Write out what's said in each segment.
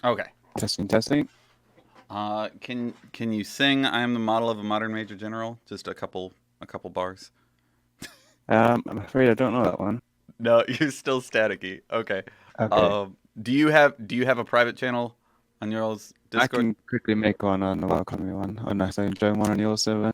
Okay. Testing, testing. Can you sing "I am the model of a modern major general"? Just a couple bars. I'm afraid I don't know that one. No, you're still staticky. Okay. Okay, Do you have a private channel on your I Discord? can quickly make one on the welcome me one, unless I join one on your server.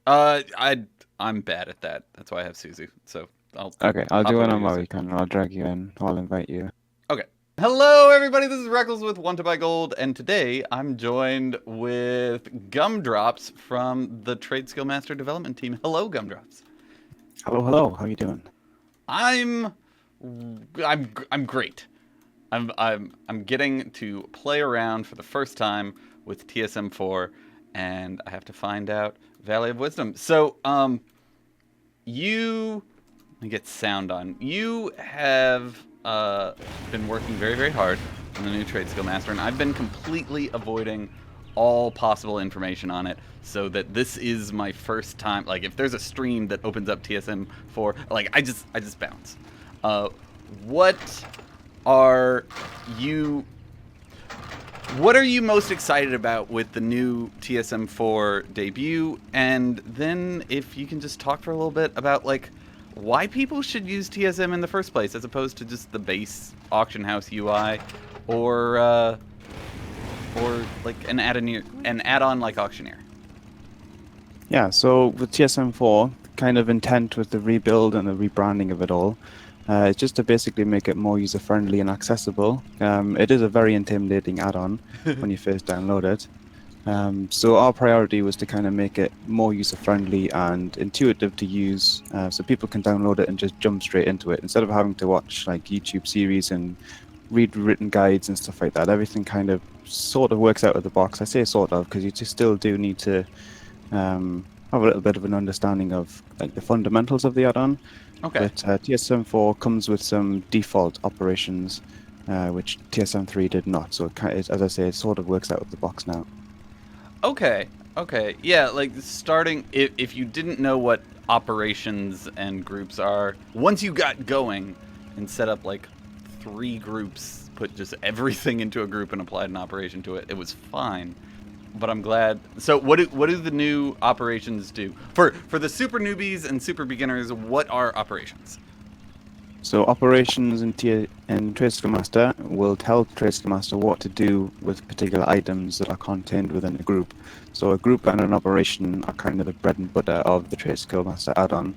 I'm bad at that. That's why I have Suzu. So I'll Okay, I'll hop do one over to on your my server. weekend and I'll drag you in. I'll invite you. Okay. Hello, everybody. This is Reckles with WTBGold, and today I'm joined with Gumdrops from the TradeSkillMaster development team. Hello, Gumdrops. Hello, hello. How you doing? I'm I'm great. I'm getting to play around for the first time with TSM4, and I have to find out Valley of Wisdom. So, you let me get sound on. You have been working very, very hard on the new Trade Skill Master, and I've been completely avoiding all possible information on it, so that this is my first time. Like, if there's a stream that opens up TSM4, like I just bounce. Uh, what are you what are you most excited about with the new TSM4 debut? And then if you can just talk for a little bit about like why people should use TSM in the first place as opposed to just the base auction house UI or like an add-on like auctioneer. Yeah, so with TSM4, kind of intent with the rebuild and the rebranding of it all, it's just to basically make it more user-friendly and accessible. It is a very intimidating add-on when you first download it. So our priority was to kind of make it more user-friendly and intuitive to use, so people can download it and just jump straight into it instead of having to watch like YouTube series and read written guides and stuff like that. Everything kind of sort of works out of the box. I say sort of because you just still do need to have a little bit of an understanding of like the fundamentals of the add-on. Okay. But TSM4 comes with some default operations, which TSM3 did not. So as I say, it sort of works out of the box now. Okay. Okay. Yeah, like starting if you didn't know what operations and groups are, once you got going and set up like three groups, put just everything into a group and applied an operation to it, it was fine. But I'm glad. So what do the new operations do? For the super newbies and super beginners, what are operations? So operations in TradeSkillMaster will tell TradeSkillMaster what to do with particular items that are contained within a group. So a group and an operation are kind of the bread and butter of the TradeSkillMaster add-on.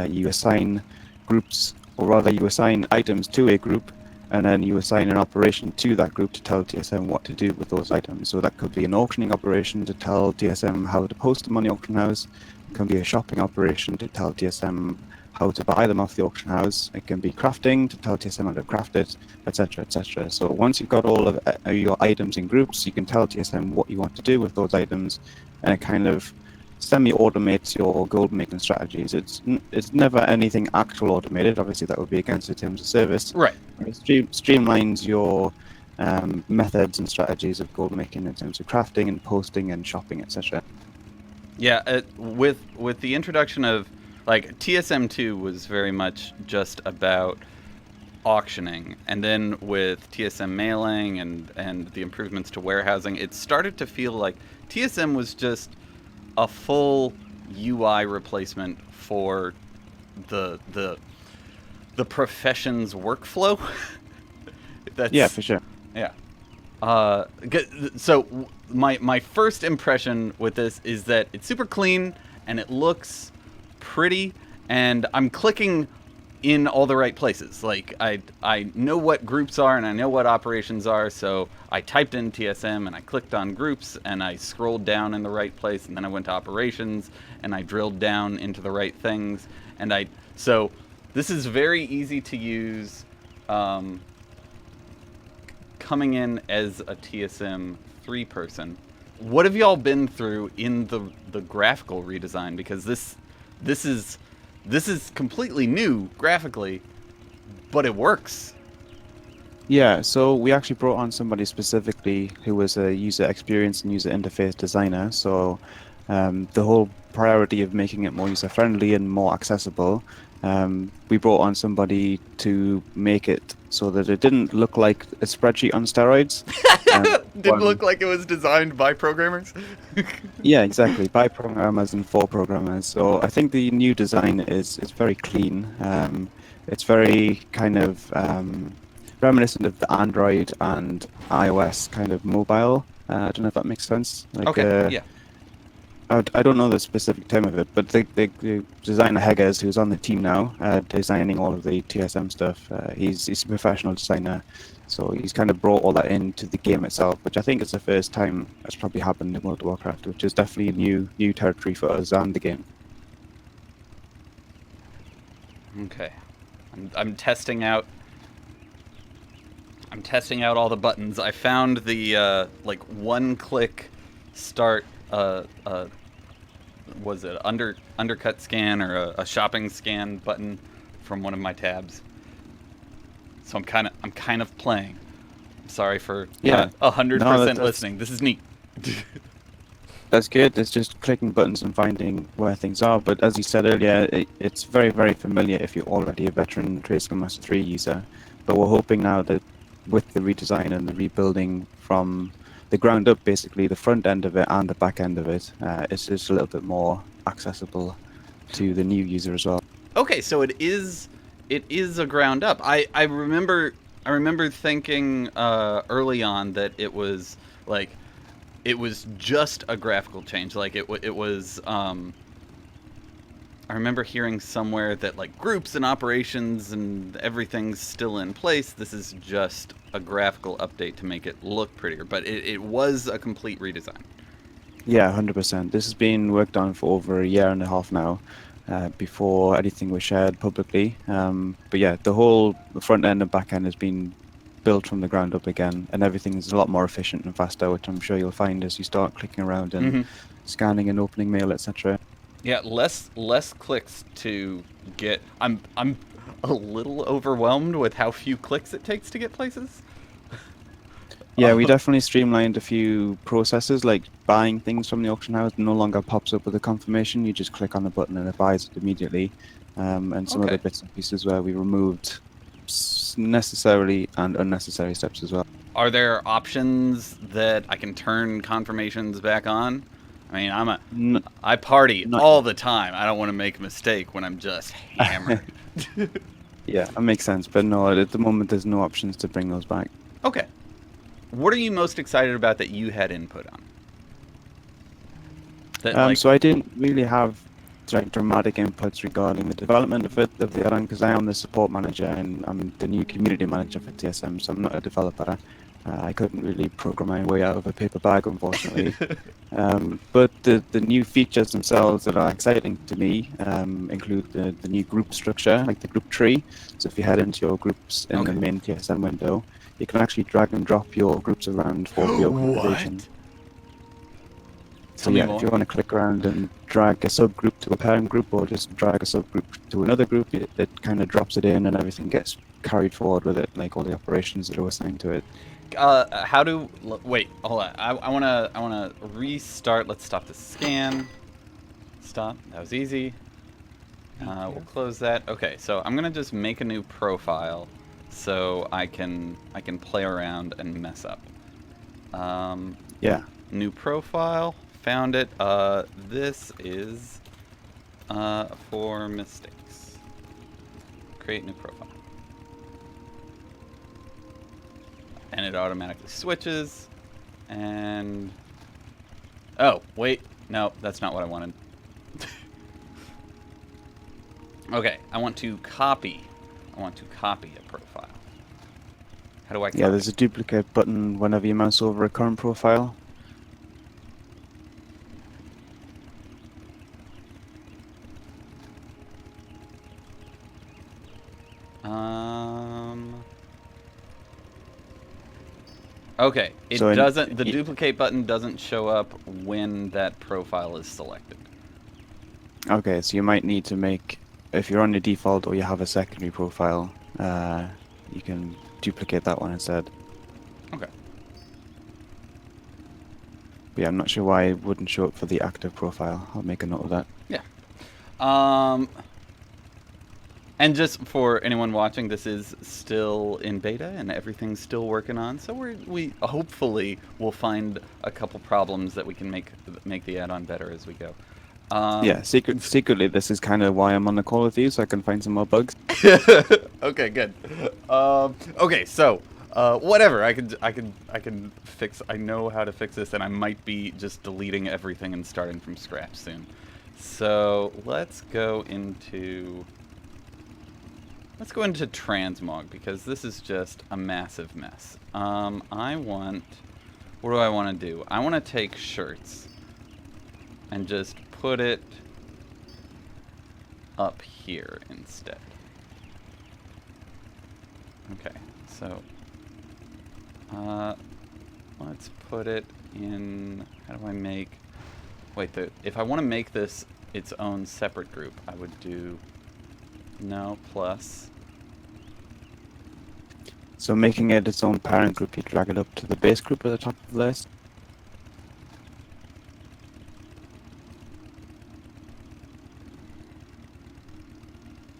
You assign groups, or rather you assign items to a group, and then you assign an operation to that group to tell TSM what to do with those items. So that could be an auctioning operation to tell TSM how to post them on the auction house. It can be a shopping operation to tell TSM how to buy them off the auction house. It can be crafting to tell TSM how to craft it, etc., etc. So once you've got all of your items in groups, you can tell TSM what you want to do with those items, and it kind of semi-automates your gold making strategies. It's never anything actual automated. Obviously, that would be against the terms of service. Right. It streamlines your methods and strategies of gold making in terms of crafting and posting and shopping, etc. Yeah, with the introduction of like TSM2 was very much just about auctioning, and then with TSM mailing and the improvements to warehousing, it started to feel like TSM was just a full UI replacement for the the profession's workflow. Yeah, That's for sure. yeah. So my first impression with this is that it's super clean and it looks pretty, and I'm clicking in all the right places. Like I know what groups are and I know what operations are, so I typed in TSM and I clicked on groups and I scrolled down in the right place, and then I went to operations and I drilled down into the right things, and I so this is very easy to use. Coming in as a TSM3 person, what have y'all been through in the graphical redesign? Because this is this is completely new graphically, but it works. Yeah, so we actually brought on somebody specifically who was a user experience and user interface designer. So the whole priority of making it more user friendly and more accessible We brought on somebody to make it so that it didn't look like a spreadsheet on steroids. Didn't look like it was designed by programmers. Yeah, exactly. By programmers and for programmers. So I think the new design is very clean. It's very kind of reminiscent of the Android and iOS kind of mobile. I don't know if that makes sense. Like, Okay, yeah. I don't know the specific term of it, but the designer Heggers, who's on the team now, designing all of the TSM stuff, he's a professional designer, so he's kind of brought all that into the game itself, which I think is the first time that's probably happened in World of Warcraft, which is definitely a new territory for us and the game. Okay, I'm testing out. I'm testing out all the buttons. I found the like one-click start. Was it undercut scan or a shopping scan button from one of my tabs? So I'm kind of playing. I'm sorry for 100% listening. This is neat. That's good. It's just clicking buttons and finding where things are. But as you said earlier, it's very, very familiar if you're already a veteran TradeSkillMaster 3 user. But we're hoping now that with the redesign and the rebuilding from the ground up, basically, the front end of it and the back end of it, it's just a little bit more accessible to the new user as well. Okay, so it is a ground up. I remember thinking early on that it was like it was just a graphical change. Like it was. I remember hearing somewhere that like groups and operations and everything's still in place. This is just a graphical update to make it look prettier, but it was a complete redesign. Yeah, 100%. This has been worked on for over a year and a half now, before anything was shared publicly. But yeah, the whole front end and back end has been built from the ground up again, and everything is a lot more efficient and faster, which I'm sure you'll find as you start clicking around and scanning and opening mail, etc. Yeah, less clicks to get. I'm a little overwhelmed with how few clicks it takes to get places. Yeah, we definitely streamlined a few processes, like buying things from the auction house no longer pops up with a confirmation. You just click on the button and it buys it immediately. And some other bits and pieces where we removed necessary and unnecessary steps as well. Are there options that I can turn confirmations back on? I mean, I party all the time. I don't want to make a mistake when I'm just hammered. Yeah, that makes sense. But no, at the moment, there's no options to bring those back. Okay. What are you most excited about that you had input on? So I didn't really have like dramatic inputs regarding the development of the add-on, because I am the support manager and I'm the new community manager for TSM, so I'm not a developer. I couldn't really program my way out of a paper bag, unfortunately. But the new features themselves that are exciting to me include the new group structure, like the group tree. So if you head into your groups in the main TSM window, you can actually drag and drop your groups around for the organization. So yeah, if you want to click around and drag a subgroup to a parent group, or just drag a subgroup to another group, it kind of drops it in and everything gets carried forward with it, like all the operations that are assigned to it. Wait, hold on. I wanna restart. Let's stop the scan. Stop. That was easy. We'll close that. Okay, so I'm gonna just make a new profile so I can play around and mess up. Yeah. New profile. Found it. This is for mistakes. Create new profile. And it automatically switches. And oh, wait. No, that's not what I wanted. Okay, I want to copy a profile. How do I copy? Yeah, there's a duplicate button whenever you mouse over a current profile. Okay, the duplicate button doesn't show up when that profile is selected. Okay, so you might need to make, if you're on your default or you have a secondary profile, you can duplicate that one instead. Okay. But yeah, I'm not sure why it wouldn't show up for the active profile. I'll make a note of that. Yeah. And just for anyone watching, this is still in beta and everything's still working on. So we hopefully will find a couple problems that we can make the add-on better as we go. Yeah, secretly, this is kind of why I'm on the call with you, so I can find some more bugs. Okay, good. Okay, so whatever. I can fix. I know how to fix this, and I might be just deleting everything and starting from scratch soon. So let's go into transmog because this is just a massive mess. What do I want to do? I want to take shirts and just put it up here instead. Okay, so let's put it in. How do I make? Wait, if I want to make this its own separate group, I would do no plus. So making it its own parent group, you drag it up to the base group at the top of the list.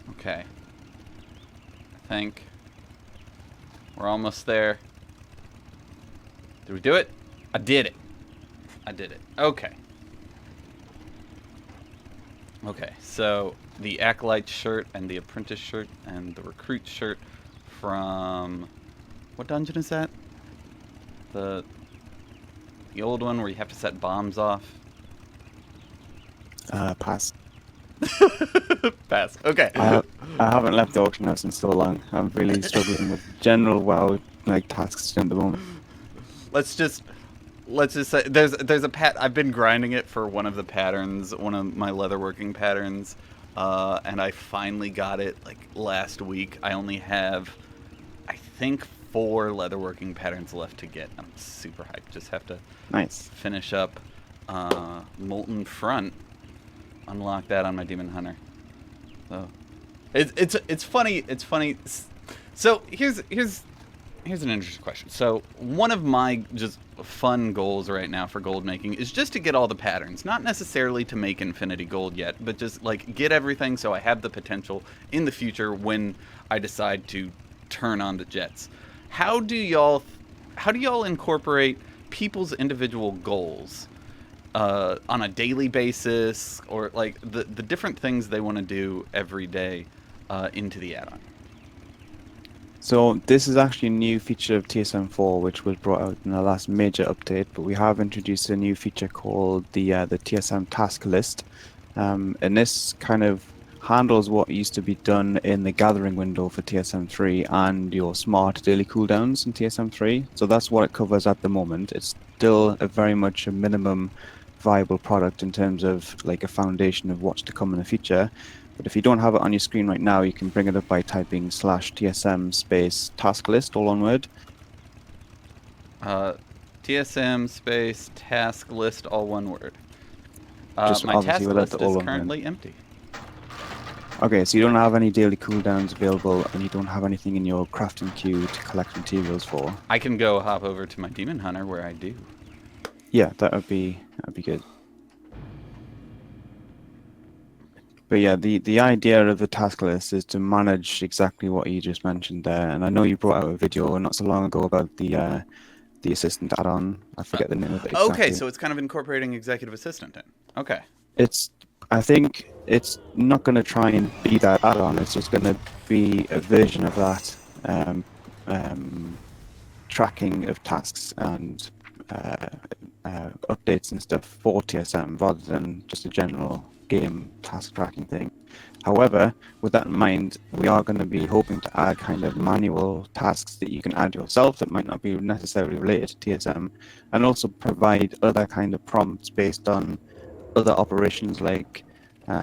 Okay. I think we're almost there. Did we do it? I did it. I did it. Okay. Okay, so the Acolyte shirt and the Apprentice shirt and the Recruit shirt from... What dungeon is that? The old one where you have to set bombs off? Pass. Pass. Okay. I haven't left the auction house in so long. I'm really struggling with general WoW tasks at the moment. Let's just say there's a I've been grinding it for one of the patterns, one of my leatherworking patterns, and I finally got it like last week. I only have, I think, 4 leatherworking patterns left to get. I'm super hyped. Just have to finish up Molten Front, unlock that on my Demon Hunter. So it's funny. It's funny. So here's an interesting question. So one of my just fun goals right now for gold making is just to get all the patterns. Not necessarily to make infinity gold yet, but just like get everything so I have the potential in the future when I decide to turn on the jets. How do y'all incorporate people's individual goals on a daily basis, or like the different things they want to do every day into the add-on? So this is actually a new feature of TSM4, which was brought out in the last major update, but we have introduced a new feature called the TSM Task List. And this kind of handles what used to be done in the gathering window for TSM3 and your smart daily cooldowns in TSM3. So that's what it covers at the moment. It's still very much a minimum viable product in terms of like a foundation of what's to come in the future. But if you don't have it on your screen right now, you can bring it up by typing /TSM space task list, all one word. TSM space task list, all one word. Just my task list is all currently empty. Okay, so you don't have any daily cooldowns available, and you don't have anything in your crafting queue to collect materials for. I can go hop over to my Demon Hunter where I do. Yeah, that'd be good. But yeah, the idea of the task list is to manage exactly what you just mentioned there. And I know you brought out a video not so long ago about the assistant add-on. I forget the name of it exactly. Okay, so it's kind of incorporating executive assistant then. Okay. I think it's not going to try and be that add-on. It's just going to be a version of that tracking of tasks and updates and stuff for TSM rather than just a general game task tracking thing. However, with that in mind, we are going to be hoping to add kind of manual tasks that you can add yourself that might not be necessarily related to TSM, and also provide other kind of prompts based on other operations like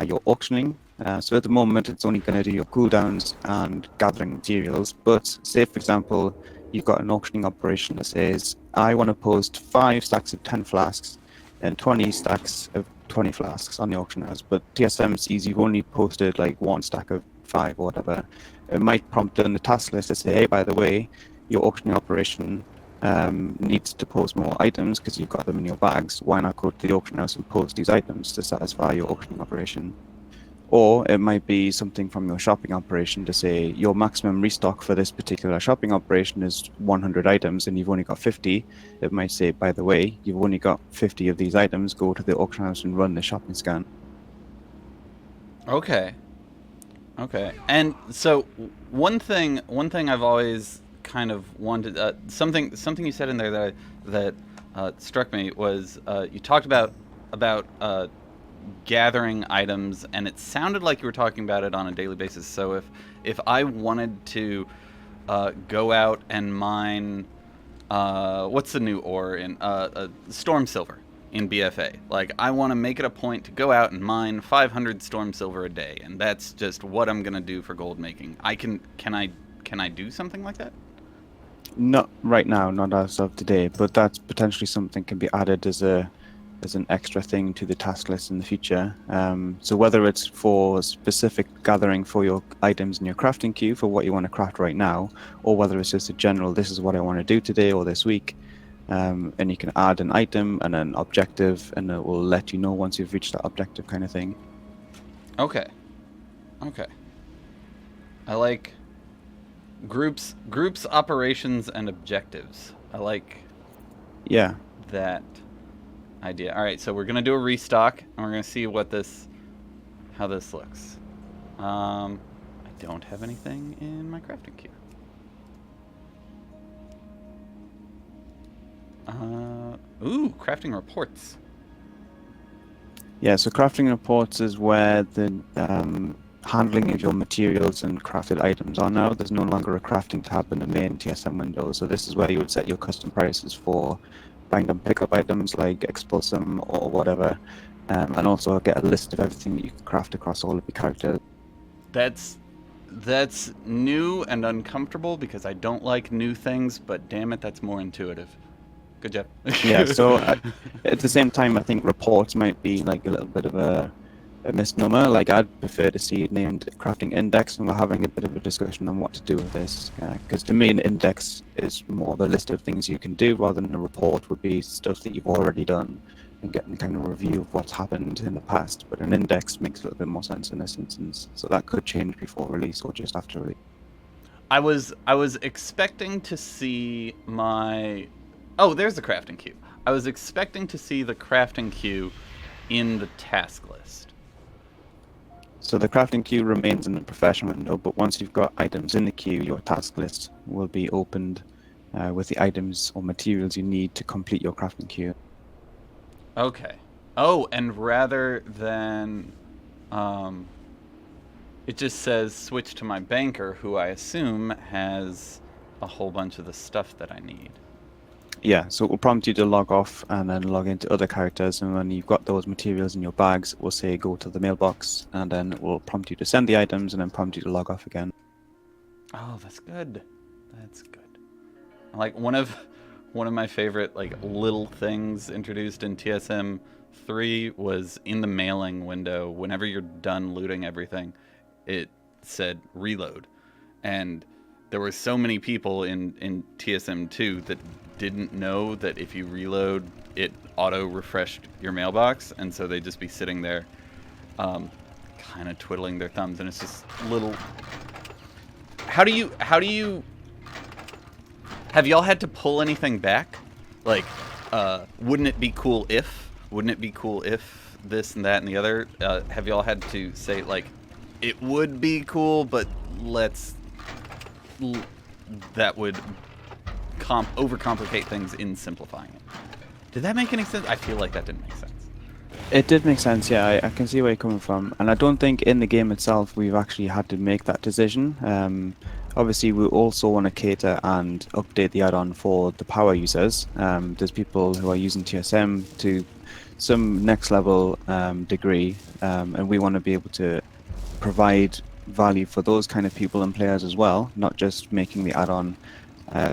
your auctioning. So at the moment, it's only going to do your cooldowns and gathering materials. But say, for example, you've got an auctioning operation that says, I want to post 5 stacks of 10 flasks and 20 stacks of 20 flasks on the auction house. But TSM sees you've only posted like 1 stack of 5 or whatever. It might prompt on the task list to say, hey, by the way, your auctioning operation needs to post more items because you've got them in your bags. Why not go to the auction house and post these items to satisfy your auctioning operation? Or it might be something from your shopping operation to say your maximum restock for this particular shopping operation is 100 items and you've only got 50. It might say, by the way, you've only got 50 of these items, go to the auction house and run the shopping scan. Okay. Okay. And so one thing I've always kind of wanted, something you said in there that struck me was you talked about gathering items, and it sounded like you were talking about it on a daily basis. So if I wanted to go out and mine, what's the new ore in storm silver in BFA? Like, I want to make it a point to go out and mine 500 storm silver a day, and that's just what I'm gonna do for gold making. Can I do something like that? Not right now, not as of today, but that's potentially something can be added as an extra thing to the task list in the future. So whether it's for specific gathering for your items in your crafting queue for what you want to craft right now, or whether it's just a general, this is what I want to do today or this week, and you can add an item and an objective, and it will let you know once you've reached that objective kind of thing. Okay. Okay. I like groups, operations, and objectives. I like that idea. All right, so we're gonna do a restock, and we're gonna see how this looks. I don't have anything in my crafting queue. Ooh, crafting reports. Yeah, so crafting reports is where the handling of your materials and crafted items are now. There's no longer a crafting tab in the main TSM window, so this is where you would set your custom prices for random pickup items like Expulsum or whatever, and also get a list of everything that you can craft across all of your characters. That's new and uncomfortable because I don't like new things, but damn it, that's more intuitive. Good job. Yeah, so at the same time, I think reports might be like a little bit of a misnomer. Like, I'd prefer to see it named crafting index, and we're having a bit of a discussion on what to do with this, because to me an index is more of a list of things you can do, rather than a report would be stuff that you've already done and getting kind of a review of what's happened in the past. But an index makes a little bit more sense in this instance, so that could change before release or just after release. I was expecting to see my... Oh, there's the crafting queue. I was expecting to see the crafting queue in the task list. So the crafting queue remains in the professional window, but once you've got items in the queue, your task list will be opened with the items or materials you need to complete your crafting queue. Okay. Oh, and rather than... it just says switch to my banker, who I assume has a whole bunch of the stuff that I need. Yeah, so it will prompt you to log off and then log into other characters, and when you've got those materials in your bags, it will say go to the mailbox, and then it will prompt you to send the items and then prompt you to log off again. Oh, that's good. That's good. Like, one of my favorite like little things introduced in TSM4 was in the mailing window. Whenever you're done looting everything, it said reload, and there were so many people in TSM2 that didn't know that if you reload, it auto-refreshed your mailbox, and so they'd just be sitting there kind of twiddling their thumbs, and it's just little... How do you... Have y'all had to pull anything back? Like, wouldn't it be cool if this and that and the other? Have y'all had to say, like, it would be cool, but that would overcomplicate things in simplifying it. Did that make any sense? I feel like that didn't make sense. It did make sense, yeah. I can see where you're coming from, and I don't think in the game itself we've actually had to make that decision. Obviously, we also want to cater and update the add-on for the power users. There's people who are using TSM to some next level degree, and we want to be able to provide value for those kind of people and players as well, not just making the add-on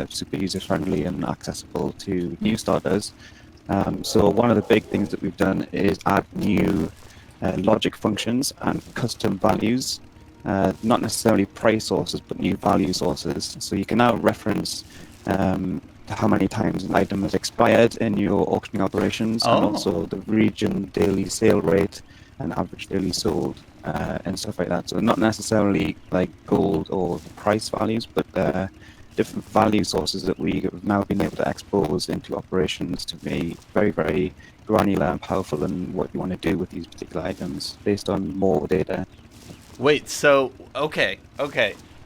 super user-friendly and accessible to new starters. So one of the big things that we've done is add new logic functions and custom values, not necessarily price sources, but new value sources. So you can now reference how many times an item has expired in your auctioning operations, and also the region daily sale rate and average daily sold. and stuff like that. So not necessarily like gold or price values, but different value sources that we have now been able to expose into operations to be very, very granular and powerful in what you want to do with these particular items based on more data. Wait, so okay.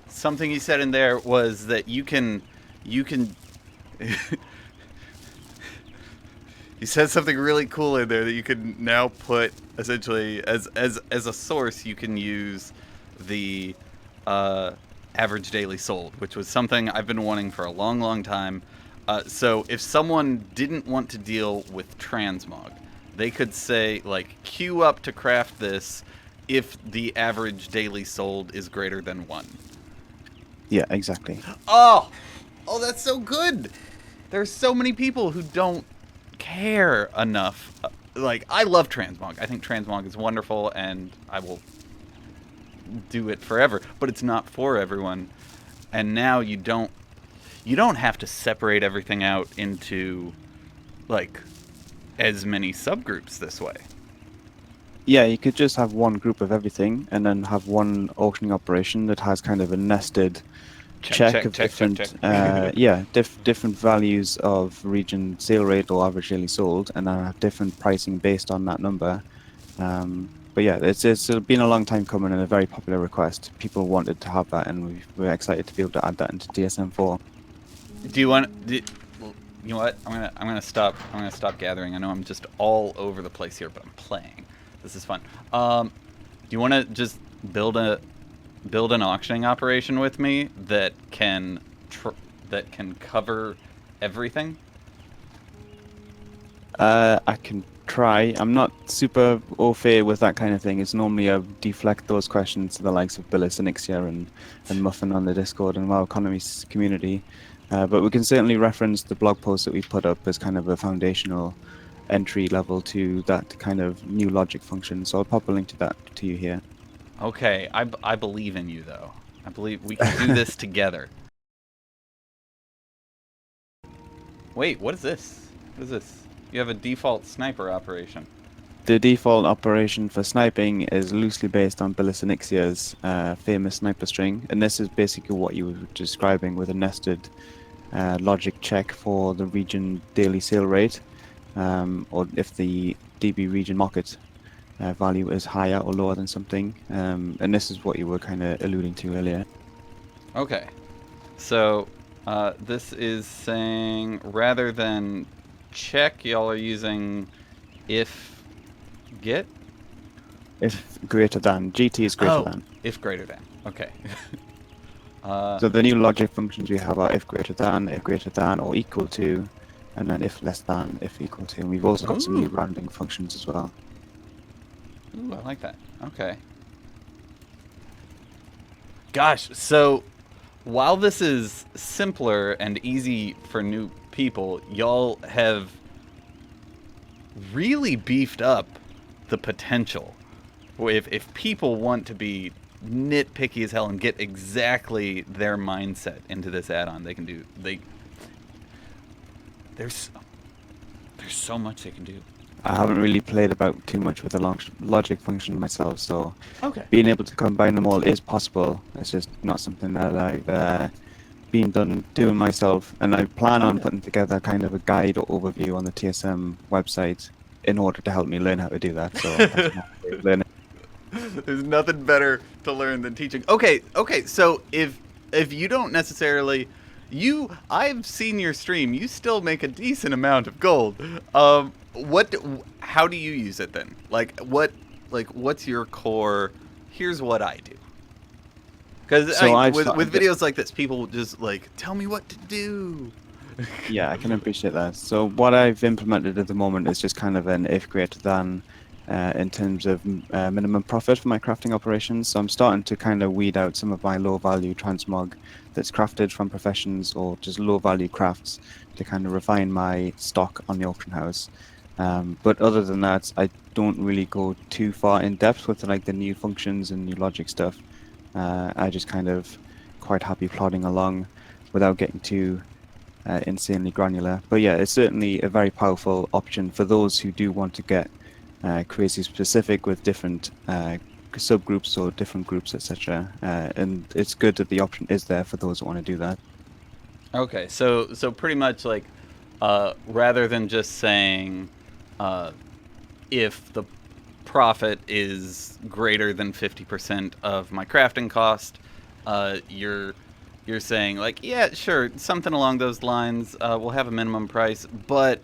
Something you said in there was that you can you said something really cool in there that you can now put essentially as a source. You can use the average daily sold, which was something I've been wanting for a long, long time. So if someone didn't want to deal with transmog, they could say like queue up to craft this if the average daily sold is greater than 1. Yeah, exactly. Oh, that's so good. There's so many people who don't care enough. Like, I love transmog. I think transmog is wonderful, and I will do it forever. But it's not for everyone. And now you don't have to separate everything out into like as many subgroups this way. Yeah, you could just have one group of everything and then have one auctioning operation that has kind of a nested check of different different values of region sale rate or average daily sold, and then have different pricing based on that number. But yeah, it's been a long time coming and a very popular request. People wanted to have that, and we're excited to be able to add that into TSM4. Do you want? You know what? I'm gonna stop. I'm gonna stop gathering. I know I'm just all over the place here, but I'm playing. This is fun. Do you want to just build an auctioning operation with me that can cover everything? I can try. I'm not super au fait with that kind of thing. It's normally I deflect those questions to the likes of Billis and Ixia and Muffin on the Discord and WoW Economies community. But we can certainly reference the blog post that we put up as kind of a foundational entry level to that kind of new logic function. So I'll pop a link to that to you here. Okay, I believe in you, though. I believe we can do this together. Wait, what is this? What is this? You have a default sniper operation. The default operation for sniping is loosely based on Billis and Ixia's famous sniper string, and this is basically what you were describing with a nested logic check for the region daily sale rate, or if the DB region market value is higher or lower than something, and this is what you were kind of alluding to earlier. Okay, so this is saying rather than check, y'all are using if get? If greater than. GT is greater than. If greater than. Okay. So the new logic functions we have are if greater than or equal to, and then if less than, if equal to. And we've also got some new rounding functions as well. Ooh, I like that. Okay. Gosh, so while this is simpler and easy for new people, y'all have really beefed up the potential. If people want to be nitpicky as hell and get exactly their mindset into this add-on, they can do. There's so much they can do. I haven't really played about too much with the logic function myself, so Okay. being able to combine them all is possible. It's just not something that I've been doing myself, and I plan on putting together kind of a guide or overview on the TSM website in order to help me learn how to do that. So that's my way of learning. There's nothing better to learn than teaching. Okay, so if you don't necessarily I've seen your stream, you still make a decent amount of gold. How do you use it then? What's your core? Here's what I do. Because with videos like this, people just tell me what to do. Yeah, I can appreciate that. So what I've implemented at the moment is just kind of an if greater than in terms of minimum profit for my crafting operations. So I'm starting to kind of weed out some of my low value transmog that's crafted from professions or just low value crafts to kind of refine my stock on the auction house. But other than that, I don't really go too far in depth with the new functions and new logic stuff. I just kind of quite happy plodding along without getting too insanely granular. But yeah, it's certainly a very powerful option for those who do want to get crazy specific with different subgroups or different groups, etc. And it's good that the option is there for those who want to do that. Okay, so pretty much like, rather than just saying, if the profit is greater than 50% of my crafting cost, you're saying like, yeah, sure, something along those lines. We'll have a minimum price, but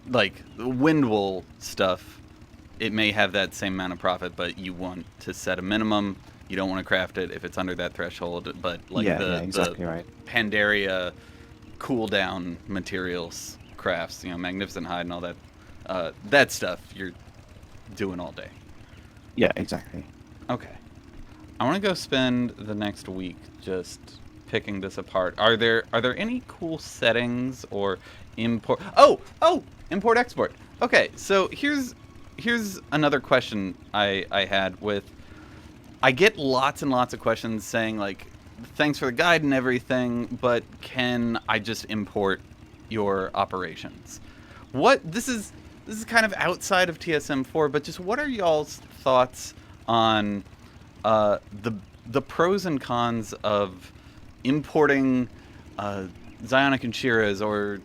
like the wind wool stuff, it may have that same amount of profit, but you want to set a minimum. You don't want to craft it if it's under that threshold. But like exactly the right. Pandaria cooldown materials crafts, Magnificent Hide and all that, that stuff you're doing all day. Yeah, exactly. Okay. I want to go spend the next week just picking this apart. Are there any cool settings or import? Oh, import export. Okay, so here's another question I had with. I get lots and lots of questions saying like, thanks for the guide and everything, but can I just import your operations? This is kind of outside of TSM4, but just what are y'all's thoughts on the pros and cons of importing Zionic and Shira's or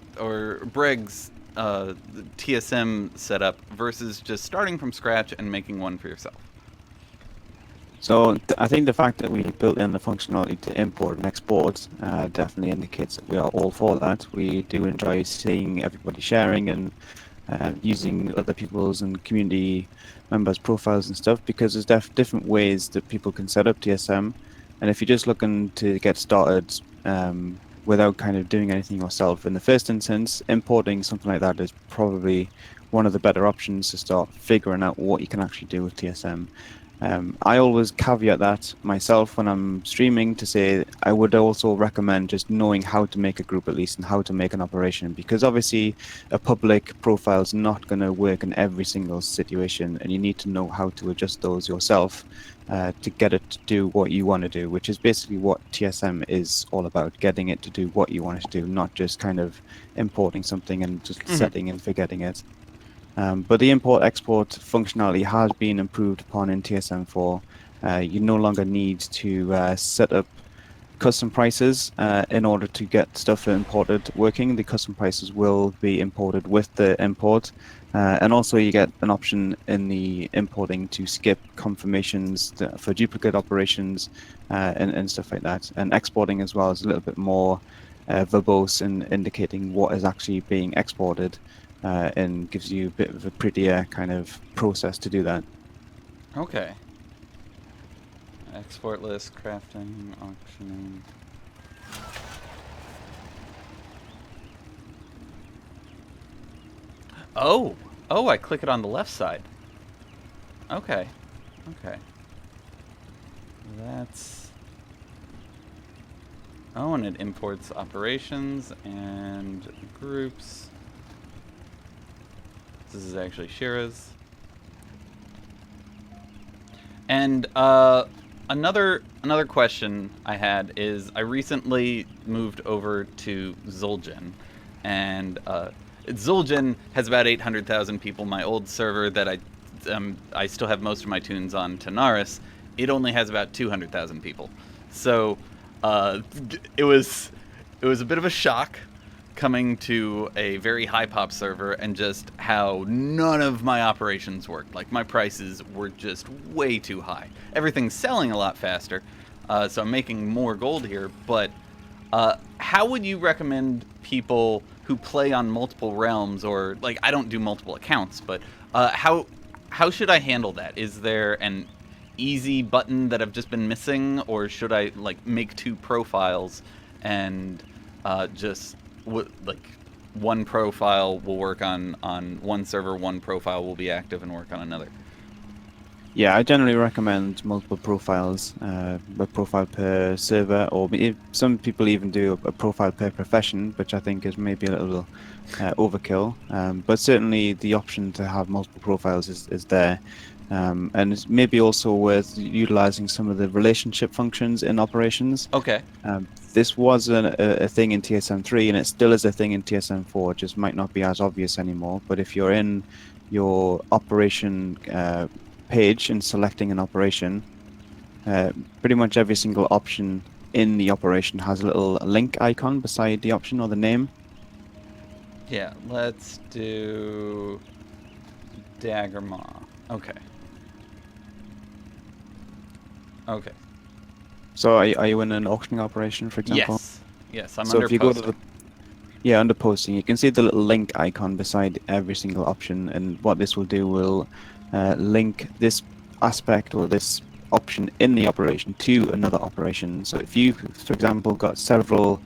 Bregg's TSM setup versus just starting from scratch and making one for yourself? So I think the fact that we built in the functionality to import and export definitely indicates that we are all for that. We do enjoy seeing everybody sharing and using other people's and community members' profiles and stuff, because there's different ways that people can set up TSM. And if you're just looking to get started without kind of doing anything yourself, in the first instance, importing something like that is probably one of the better options to start figuring out what you can actually do with TSM. I always caveat that myself when I'm streaming to say I would also recommend just knowing how to make a group at least and how to make an operation, because obviously a public profile is not going to work in every single situation, and you need to know how to adjust those yourself to get it to do what you want to do, which is basically what TSM is all about, getting it to do what you want it to do, not just kind of importing something and just setting and forgetting it. But the import-export functionality has been improved upon in TSM4. You no longer need to set up custom prices in order to get stuff imported working. The custom prices will be imported with the import. And also you get an option in the importing to skip confirmations for duplicate operations and stuff like that. And exporting as well is a little bit more verbose in indicating what is actually being exported. And gives you a bit of a prettier kind of process to do that. Okay. Export list, crafting, auctioning. Oh, I click it on the left side. Okay. That's... Oh, and it imports operations and groups. This is actually Shira's. And another question I had is, I recently moved over to Zul'jin, and Zul'jin has about 800,000 people. My old server that I still have most of my tunes on, Tanaris, it only has about 200,000 people. So it was a bit of a shock coming to a very high pop server and just how none of my operations worked. Like, my prices were just way too high. Everything's selling a lot faster, so I'm making more gold here, but how would you recommend people who play on multiple realms, or, like, I don't do multiple accounts, but how should I handle that? Is there an easy button that I've just been missing, or should I, like, make 2 profiles and just... like, one profile will work on one server, one profile will be active and work on another? Yeah, I generally recommend multiple profiles, a profile per server, or some people even do a profile per profession, which I think is maybe a little overkill. But certainly the option to have multiple profiles is there. And it's maybe also worth utilizing some of the relationship functions in operations. Okay. This was a thing in TSM3, and it still is a thing in TSM4. It just might not be as obvious anymore. But if you're in your operation page and selecting an operation, pretty much every single option in the operation has a little link icon beside the option or the name. Yeah, let's do Dagger Maw. Okay. Okay. So are you in an auctioning operation, for example? Yes. Yes, I'm So under if you go posting. to under posting, you can see the little link icon beside every single option, and what this will do will link this aspect or this option in the operation to another operation. So if you, for example, got several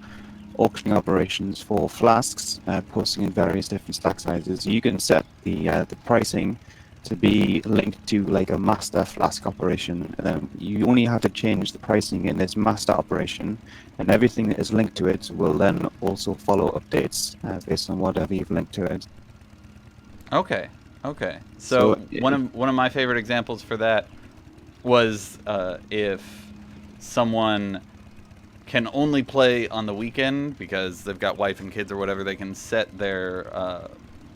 auctioning operations for flasks, posting in various different stack sizes, you can set the pricing to be linked to like a master flask operation. You only have to change the pricing in this master operation, and everything that is linked to it will then also follow updates based on whatever you've linked to it. Okay. Okay. So So one of my favorite examples for that was if someone can only play on the weekend because they've got wife and kids or whatever, they can set their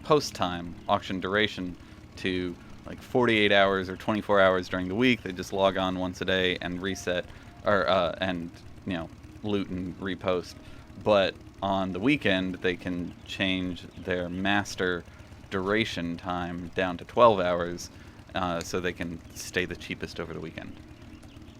post time auction duration to like 48 hours or 24 hours during the week. They just log on once a day and reset, or and loot and repost. But on the weekend, they can change their master duration time down to 12 hours, so they can stay the cheapest over the weekend.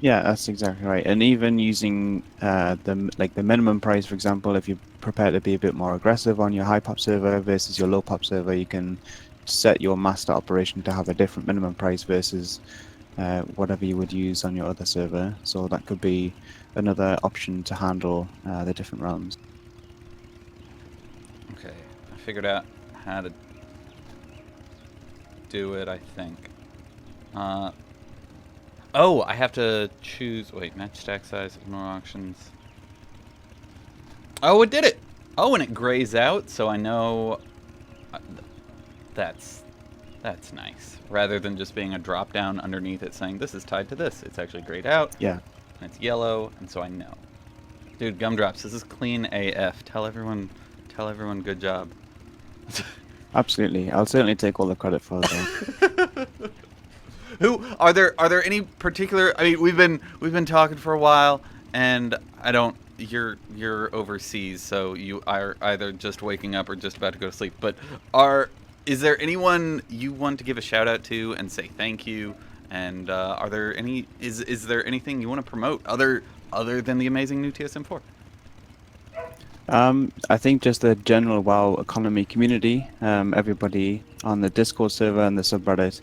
yeah, that's exactly right. And even using the minimum price, for example, if you're prepared to be a bit more aggressive on your high pop server versus your low pop server, you can set your master operation to have a different minimum price versus whatever you would use on your other server. So that could be another option to handle the different realms. Okay, I figured out how to do it, I think. Oh, I have to choose... Wait, match stack size, ignore auctions. Oh, it did it! Oh, and it grays out, so I know... That's nice. Rather than just being a drop-down underneath it saying, this is tied to this. It's actually grayed out, Yeah, and it's yellow, and so I know. Dude, Gumdrops, this is clean AF. Tell everyone good job. absolutely. I'll certainly take all the credit for that. Who are there any particular? I mean, we've been talking for a while, and I don't. You're overseas, so you are either just waking up or just about to go to sleep. But is there anyone you want to give a shout out to and say thank you? And are there any? Is there anything you want to promote other than the amazing new TSM4? I think just the general WoW economy community, everybody on the Discord server and the subreddit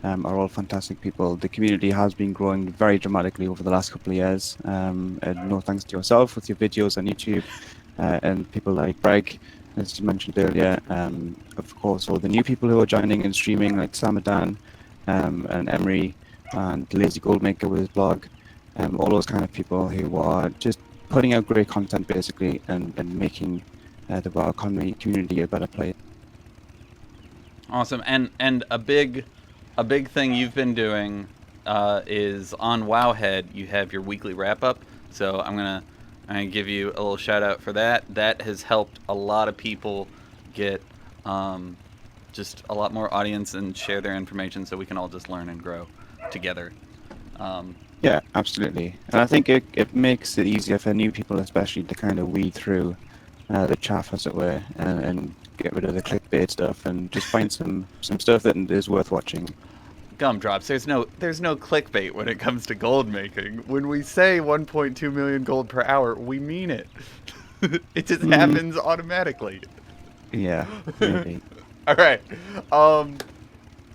are all fantastic people. The community has been growing very dramatically over the last couple of years, and no thanks to yourself with your videos on YouTube, and people like Greg, as you mentioned earlier. Of course, all the new people who are joining and streaming, like Samadan, and Emery, and Lazy Goldmaker with his blog, all those kind of people who are just putting out great content basically and making the WoW economy community a better place. Awesome, and a big thing you've been doing is on Wowhead. You have your weekly wrap up. So I'm gonna give you a little shout out for that. That has helped a lot of people get just a lot more audience and share their information, so we can all just learn and grow together. Yeah, absolutely. And I think it makes it easier for new people especially to kind of weed through the chaff, as it were, and get rid of the clickbait stuff and just find some stuff that is worth watching. Gumdrops, there's no clickbait when it comes to gold making. When we say 1.2 million gold per hour, we mean it. It just happens automatically. Yeah, maybe. All right.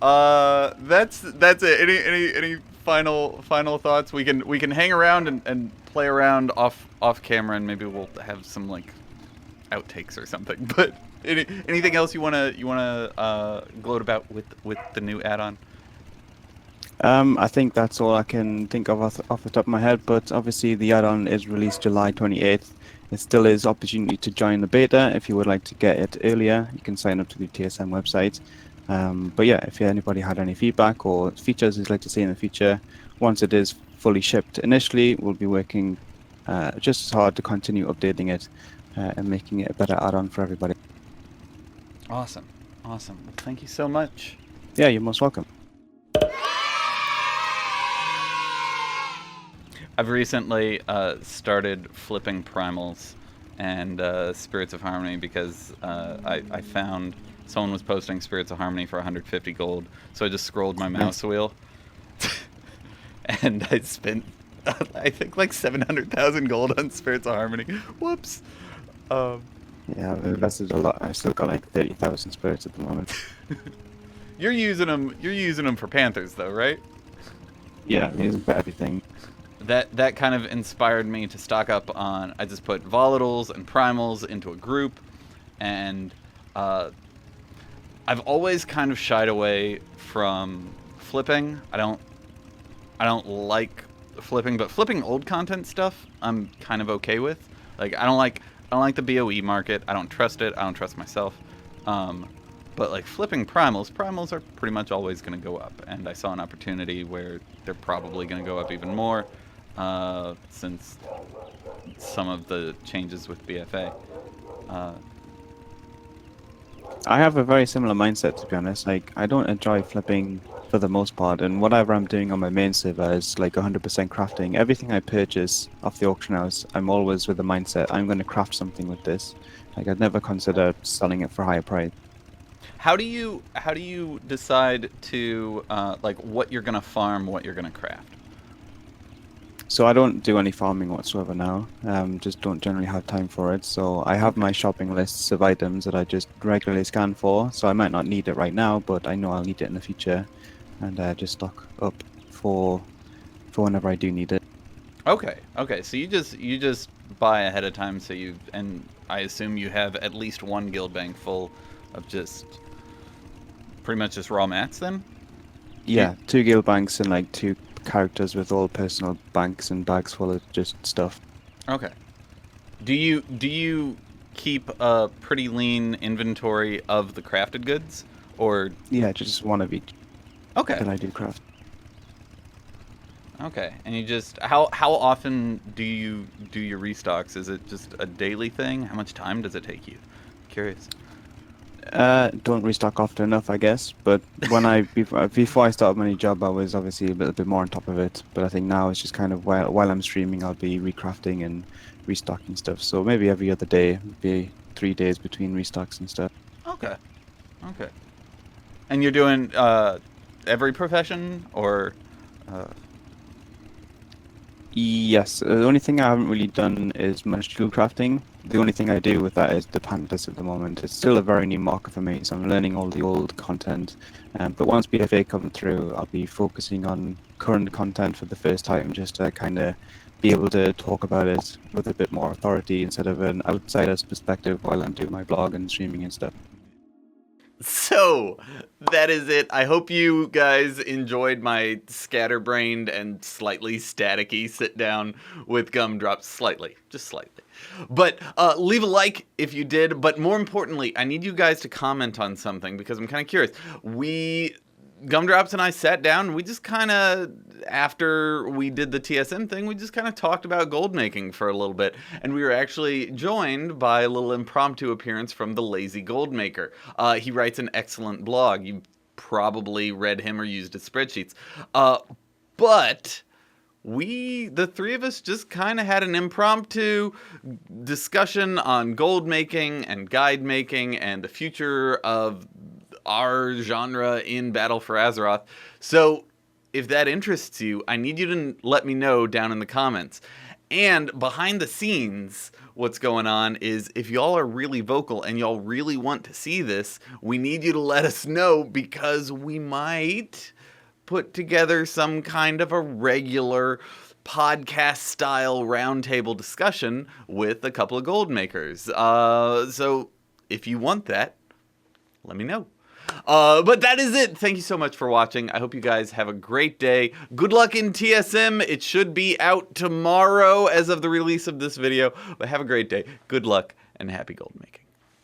That's it. Any final thoughts? We can hang around and play around off camera, and maybe we'll have some like outtakes or something. But anything else you wanna gloat about with the new add-on? I think that's all I can think of off the top of my head, but obviously the add-on is released July 28th. It still is opportunity to join the beta. If you would like to get it earlier, you can sign up to the TSM website. But yeah, if anybody had any feedback or features you'd like to see in the future, once it is fully shipped initially, we'll be working just as hard to continue updating it and making it a better add-on for everybody. Awesome. Well, thank you so much. Yeah, you're most welcome. I've recently started flipping primals and Spirits of Harmony because I found someone was posting Spirits of Harmony for 150 gold, so I just scrolled my mouse wheel, and I spent I think like 700,000 gold on Spirits of Harmony. Whoops. Yeah, I've invested a lot. I've still got like 30,000 spirits at the moment. You're using them. You're using them for Panthers, though, right? Yeah, I'm using for everything. That kind of inspired me to stock up on. I just put volatiles and primals into a group, and I've always kind of shied away from flipping. I don't like flipping, but flipping old content stuff I'm kind of okay with. Like I don't like the BOE market. I don't trust it. I don't trust myself. But like flipping primals are pretty much always going to go up, and I saw an opportunity where they're probably going to go up even more since some of the changes with BFA. I have a very similar mindset, to be honest. Like, I don't enjoy flipping for the most part, and whatever I'm doing on my main server is like 100% crafting. Everything I purchase off the auction house, I'm always with the mindset, I'm going to craft something with this. Like, I'd never consider selling it for a higher price. How do you decide to like what you're gonna farm, what you're gonna craft? So I don't do any farming whatsoever now. Just don't generally have time for it. So I have my shopping lists of items that I just regularly scan for. So I might not need it right now, but I know I'll need it in the future, and just stock up for whenever I do need it. Okay. So you just buy ahead of time. So and I assume you have at least one guild bank full of just pretty much just raw mats then? Yeah, 2 guild banks and like 2 characters with all personal banks and bags full of just stuff. Okay. Do you keep a pretty lean inventory of the crafted goods, or? Yeah, just one of each. Okay. That I do craft. Okay, and you just how often do you do your restocks? Is it just a daily thing? How much time does it take you? Curious. Don't restock often enough, I guess. But when before I started my new job, I was obviously a little bit more on top of it. But I think now it's just kind of while I'm streaming, I'll be recrafting and restocking stuff. So maybe every other day, be 3 days between restocks and stuff. Okay. And you're doing every profession, or? Yes, the only thing I haven't really done is much tool crafting. The only thing I do with that is the Pandas at the moment. It's still a very new market for me, so I'm learning all the old content. But once BFA comes through, I'll be focusing on current content for the first time, just to kind of be able to talk about it with a bit more authority instead of an outsider's perspective while I'm doing my blog and streaming and stuff. So, that is it. I hope you guys enjoyed my scatterbrained and slightly staticky sit down with Gumdrops. Just slightly. But leave a like if you did. But more importantly, I need you guys to comment on something because I'm kind of curious. Gumdrops and I sat down, we just kind of, after we did the TSM thing, we just kind of talked about gold making for a little bit. And we were actually joined by a little impromptu appearance from the Lazy Gold Maker. He writes an excellent blog. You probably read him or used his spreadsheets. But the three of us just kind of had an impromptu discussion on gold making and guide making and the future of our genre in Battle for Azeroth. So if that interests you, I need you to let me know down in the comments. And behind the scenes, what's going on is if y'all are really vocal and y'all really want to see this, we need you to let us know because we might put together some kind of a regular podcast style roundtable discussion with a couple of gold makers. So if you want that, let me know. But that is it. Thank you so much for watching. I hope you guys have a great day. Good luck in TSM. It should be out tomorrow as of the release of this video. But have a great day. Good luck and happy gold making.